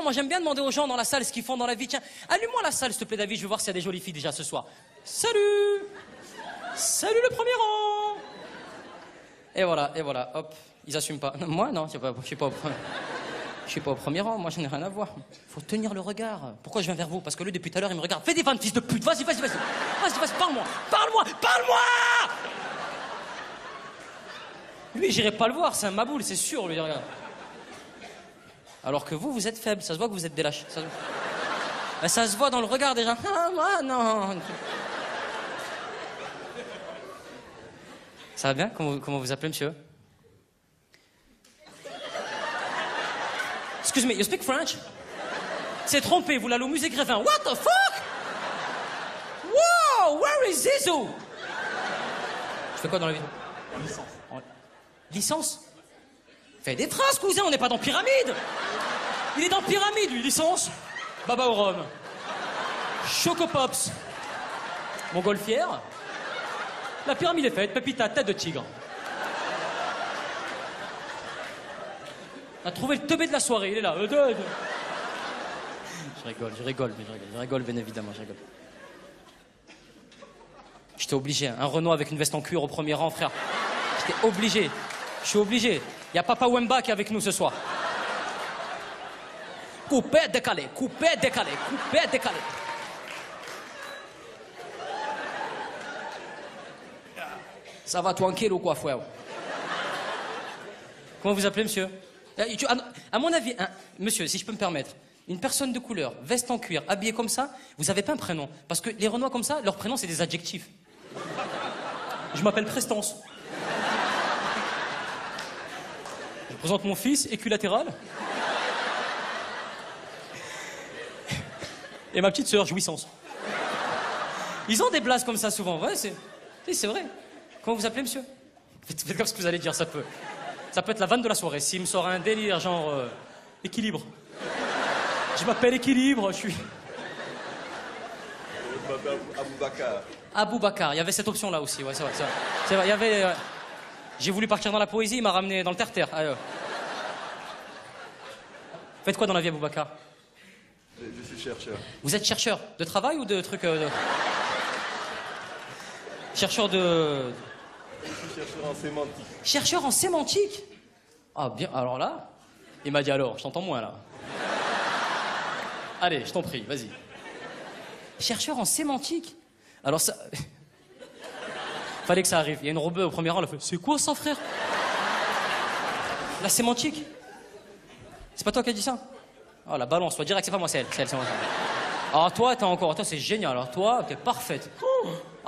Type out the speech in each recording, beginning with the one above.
moi j'aime bien demander aux gens dans la salle ce qu'ils font dans la vie. Tiens, allume-moi la salle, s'il te plaît, David, je veux voir s'il y a des jolies filles déjà ce soir. Salut! Salut le premier rang! Et voilà, hop, ils assument pas. Moi, non, je suis pas au premier rang, moi je n'ai rien à voir. Faut tenir le regard. Pourquoi je viens vers vous? Parce que lui, depuis tout à l'heure, il me regarde. Fais des vannes, fils de pute, vas-y, parle-moi! Lui, j'irai pas le voir, c'est un maboule, c'est sûr, lui, regarde. Alors que vous êtes faible, ça se voit que vous êtes des lâches. Ça se voit dans le regard déjà. Ah, moi, non. Ça va bien? Comment vous appelez, monsieur? Excuse me, you speak French? C'est trompé, vous l'allez au musée Grévin. What the fuck? Wow, where is Zizou? Tu fais quoi dans la vie? Licence. Licence? Fais des traces, cousin, on n'est pas dans Pyramide. Il est dans Pyramide, lui, licence. Baba au rhum. Choco Pops. Montgolfière. La pyramide est faite, Pépita, tête de tigre. On a trouvé le teubé de la soirée, il est là. Je rigole, bien évidemment, je rigole. J'étais obligé, un Renault avec une veste en cuir au premier rang, frère. J'étais obligé. Je suis obligé. Il y a Papa Wemba qui est avec nous ce soir. Coupé, décalé. Ça va tranquille ou quoi, frère? Comment vous appelez, monsieur? À mon avis, monsieur, si je peux me permettre, une personne de couleur, veste en cuir, habillée comme ça, vous n'avez pas un prénom. Parce que les Renois comme ça, leur prénom, c'est des adjectifs. Je m'appelle Prestance. Je présente mon fils, équilatéral. Et ma petite sœur, Jouissance. Ils ont des blagues comme ça souvent, ouais, c'est vrai. Comment vous appelez, monsieur? Faites comme ce que vous allez dire, ça peut être la vanne de la soirée. S'il me sort un délire, genre... équilibre. Je m'appelle Équilibre, je suis... Je m'appelle Aboubacar. Aboubacar, il y avait cette option-là aussi, ouais, c'est vrai. C'est vrai, il y avait... J'ai voulu partir dans la poésie, il m'a ramené dans le terre-terre. Faites quoi dans la vie, Aboubacar? Je suis chercheur. Vous êtes chercheur de travail ou de trucs... Chercheur de... Je suis chercheur en sémantique. Chercheur en sémantique? Ah bien, alors là, il m'a dit alors, je t'entends moins là. Allez, je t'en prie, vas-y. Chercheur en sémantique? Alors ça... Fallait que ça arrive. Il y a une rebeu au premier rang, elle a fait, c'est quoi ça, frère? La sémantique? C'est pas toi qui as dit ça? Oh, la balance, toi, direct, c'est pas moi, c'est elle. Ah, toi, c'est génial, alors toi, t'es parfaite.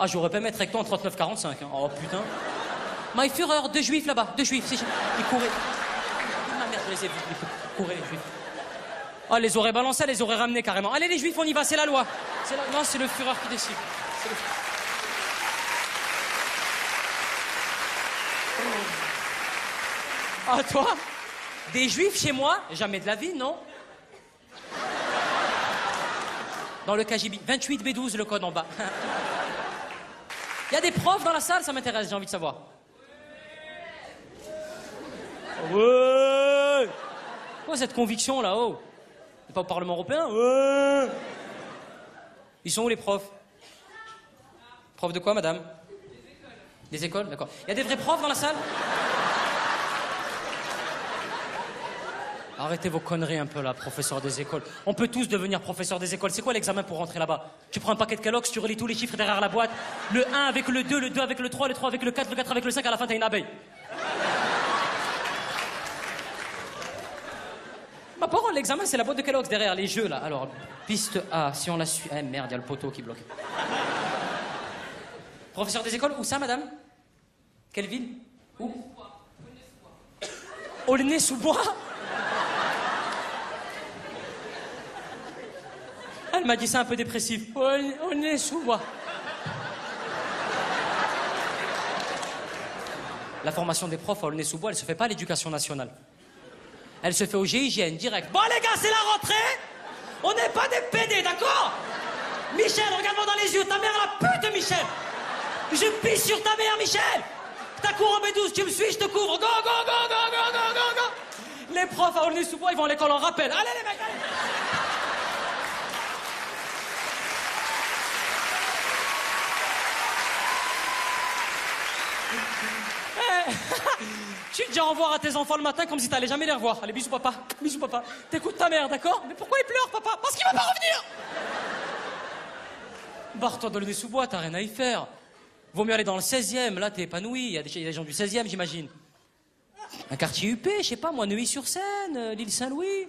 Ah, j'aurais pu mettre avec toi en 39-45, hein. Oh, putain. My Führer, deux juifs là-bas, deux juifs, ils couraient. Ma mère, je les ai vus, ils couraient, les juifs. Ah, les aurait balancés, les aurait ramenés carrément. Allez, les juifs, on y va, c'est la loi. Non, c'est le Führer qui décide. Ah, toi? Des juifs chez moi? Jamais de la vie, non? Dans le KGB. 28B12, le code en bas. Il y a des profs dans la salle, ça m'intéresse, j'ai envie de savoir. Ouais! Quoi cette conviction là-haut? C'est pas au Parlement européen? Ouais! Ils sont où les profs? Profs de quoi, madame? Des écoles, d'accord. Il y a des vrais profs dans la salle? Arrêtez vos conneries un peu là, professeur des écoles. On peut tous devenir professeur des écoles. C'est quoi l'examen pour rentrer là-bas? Tu prends un paquet de Kellogg's, tu relis tous les chiffres derrière la boîte. Le 1 avec le 2, le 2 avec le 3, le 3 avec le 4, le 4 avec le 5, à la fin t'as une abeille. Ma parole, l'examen c'est la boîte de Kellogg's derrière, les jeux là. Alors, piste A, si on la suit... Eh merde, il y a le poteau qui bloque. Professeur des écoles, où ça madame? Quelle ville? Où? Aulnay-sous-Bois. Elle m'a dit ça un peu dépressif. Aulnay-sous-Bois. La formation des profs à Aulnay-sous-Bois, elle se fait pas à l'éducation nationale. Elle se fait au GIGN direct. Bon les gars, c'est la rentrée. On n'est pas des PD, d'accord? Michel, regarde-moi dans les yeux. Ta mère la pute, Michel. Je pisse sur ta mère, Michel. Ta cour en B12, tu me suis, je te couvre. Go, go, go, go, go, go, go, go. Les profs à Aulnay-sous-Bois, ils vont à l'école en rappel. Allez les mecs, allez. Dis au revoir à tes enfants le matin comme si t'allais jamais les revoir. Allez, bisous papa, bisous papa. T'écoutes ta mère, d'accord? Mais pourquoi il pleure, papa? Parce qu'il va pas revenir. Barre-toi dans le nez sous bois, t'as rien à y faire. Vaut mieux aller dans le 16e, là t'es épanoui. Il y a des gens du 16e, j'imagine. Un quartier UP, je sais pas moi, Neuilly-sur-Seine, l'île Saint-Louis.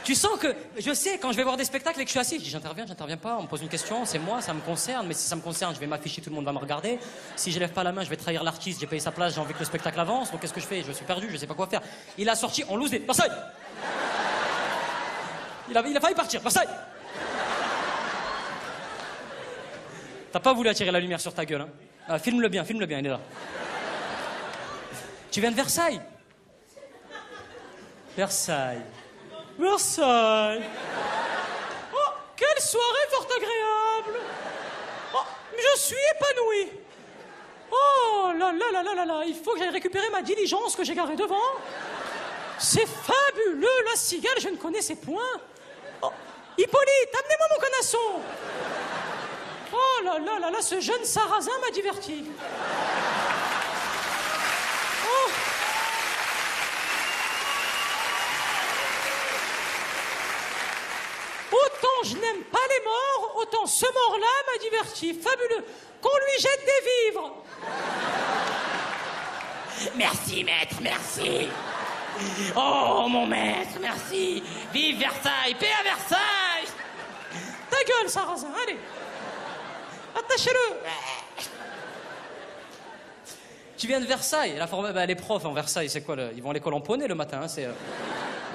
Tu sens que, je sais, quand je vais voir des spectacles et que je suis assis, je dis j'interviens pas, on me pose une question, c'est moi, ça me concerne, mais si ça me concerne, je vais m'afficher, tout le monde va me regarder. Si je lève pas la main, je vais trahir l'artiste, j'ai payé sa place, j'ai envie que le spectacle avance, donc qu'est-ce que je fais? Je suis perdu, je sais pas quoi faire. Il a sorti, on loose des... Versailles. Il a failli partir, Versailles. T'as pas voulu attirer la lumière sur ta gueule, hein? Ah, filme-le bien, il est là. Tu viens de Versailles? Versailles. Versailles. Oh, quelle soirée fort agréable. Oh, je suis épanoui. Oh là là là là là là, il faut que j'aille récupérer ma diligence que j'ai garée devant. C'est fabuleux, la cigale, je ne connaissais point. Oh, Hippolyte, amenez-moi mon canasson. Oh là là là là, ce jeune sarrasin m'a diverti. Oh. Autant je n'aime pas les morts, autant ce mort-là m'a diverti. Fabuleux. Qu'on lui jette des vivres. Merci, maître, merci. Oh, mon maître, merci. Vive Versailles, paix à Versailles. Ta gueule, sarrasin, allez. Attachez-le. Tu viens de Versailles. Les profs en Versailles, c'est quoi ils vont à l'école en poney le matin. Hein,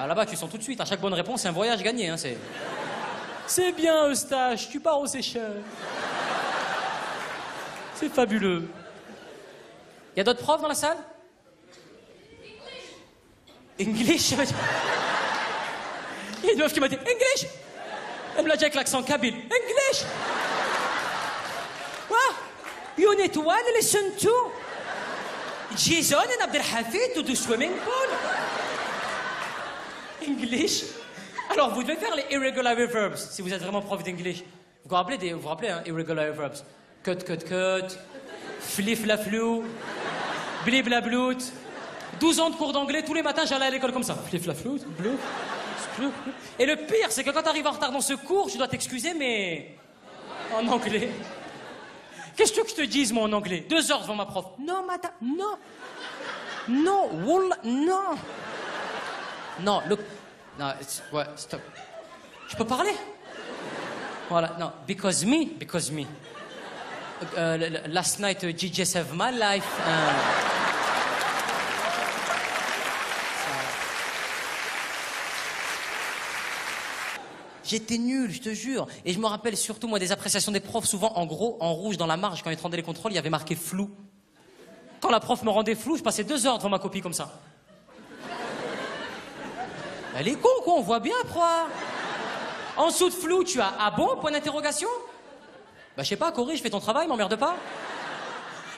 là-bas, tu sens tout de suite. À chaque bonne réponse, c'est un voyage gagné. Hein, c'est bien, Eustache. Tu pars aux Seychelles. C'est fabuleux. Il y a d'autres profs dans la salle? English. Il y a une meuf qui m'a dit English. Elle me l'a dit avec l'accent kabyle. English. Quoi? Unit 1, lesson 2. Jason and Abdelhafid to do swimming pool. English. Alors, vous devez faire les irregular verbs si vous êtes vraiment prof d'English. Vous vous rappelez, hein, irregular verbs. Cut, cut, cut. Flif la flou. Blibla blout. 12 ans de cours d'anglais, tous les matins j'allais à l'école comme ça. Flif la flou, blou. Et le pire, c'est que quand t'arrives en retard dans ce cours, je dois t'excuser, mais en anglais. Qu'est-ce que je te dise, moi, en anglais? 2 heures devant ma prof. Non, madame, non. Non, wallah, non. Non, look. Non, ouais, stop. Je peux parler? Voilà, non, because me. Last night, DJ saved my life. J'étais nul, je te jure. Et je me rappelle surtout, moi, des appréciations des profs, souvent en gros, en rouge, dans la marge, quand ils rendaient les contrôles, il y avait marqué flou. Quand la prof me rendait flou, je passais 2 heures devant ma copie comme ça. Elle est con, quoi, on voit bien, proie. En dessous de flou, tu as « Ah bon ?» point d'interrogation. Bah, je sais pas, corrige, fais ton travail, m'emmerde pas.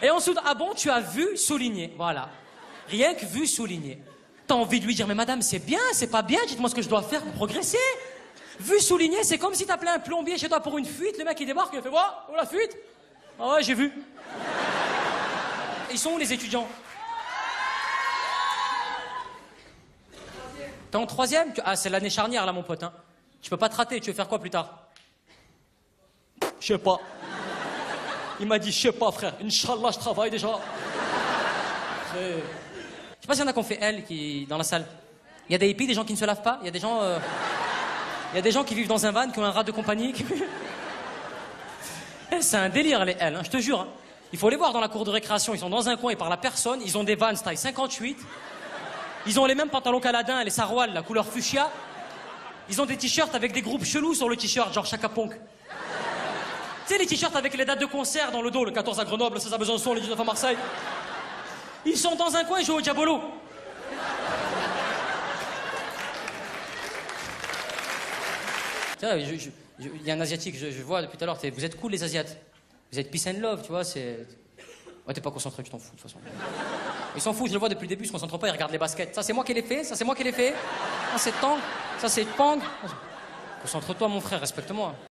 Et en dessous de « Ah bon ?» tu as vu souligné, voilà. Rien que vu souligné. T'as envie de lui dire « Mais madame, c'est bien, c'est pas bien, dites-moi ce que je dois faire pour progresser. » Vu souligné, c'est comme si t'appelais un plombier chez toi pour une fuite, le mec il débarque, il fait « What ? Oh, la fuite ?»« Ah ouais, j'ai vu. » Ils sont où les étudiants? T'es en 3e? Ah, c'est l'année charnière là, mon pote. Hein. Tu peux pas te rater, tu veux faire quoi plus tard? Je sais pas. Il m'a dit, je sais pas, frère. Inch'Allah, je travaille déjà. Je sais pas s'il y en a qui ont fait elle, dans la salle. Il y a des hippies, des gens qui ne se lavent pas. Il y a des gens... Il y a des gens qui vivent dans un van, qui ont un rat de compagnie. C'est un délire, les L, hein, je te jure. Hein. Il faut les voir dans la cour de récréation. Ils sont dans un coin, ils parlent à personne. Ils ont des vans taille 58. Ils ont les mêmes pantalons qu'Aladin, les sarouals, la couleur fuchsia. Ils ont des t-shirts avec des groupes chelous sur le t-shirt, genre Chaka Ponk. Tu sais, les t-shirts avec les dates de concert dans le dos, le 14 à Grenoble, le 16 à Besançon, le 19 à Marseille. Ils sont dans un coin, ils jouent au Diabolo. Il y a un Asiatique, je vois depuis tout à l'heure, vous êtes cool les Asiates. Vous êtes peace and love, tu vois, c'est... Ouais, t'es pas concentré, tu t'en fous de toute façon. Ils s'en foutent, je le vois depuis le début, ils se concentrent pas, ils regardent les baskets. Ça c'est moi qui l'ai fait, ça c'est moi qui l'ai fait. Ça c'est Tang, ça c'est Pang. Concentre-toi mon frère, respecte-moi.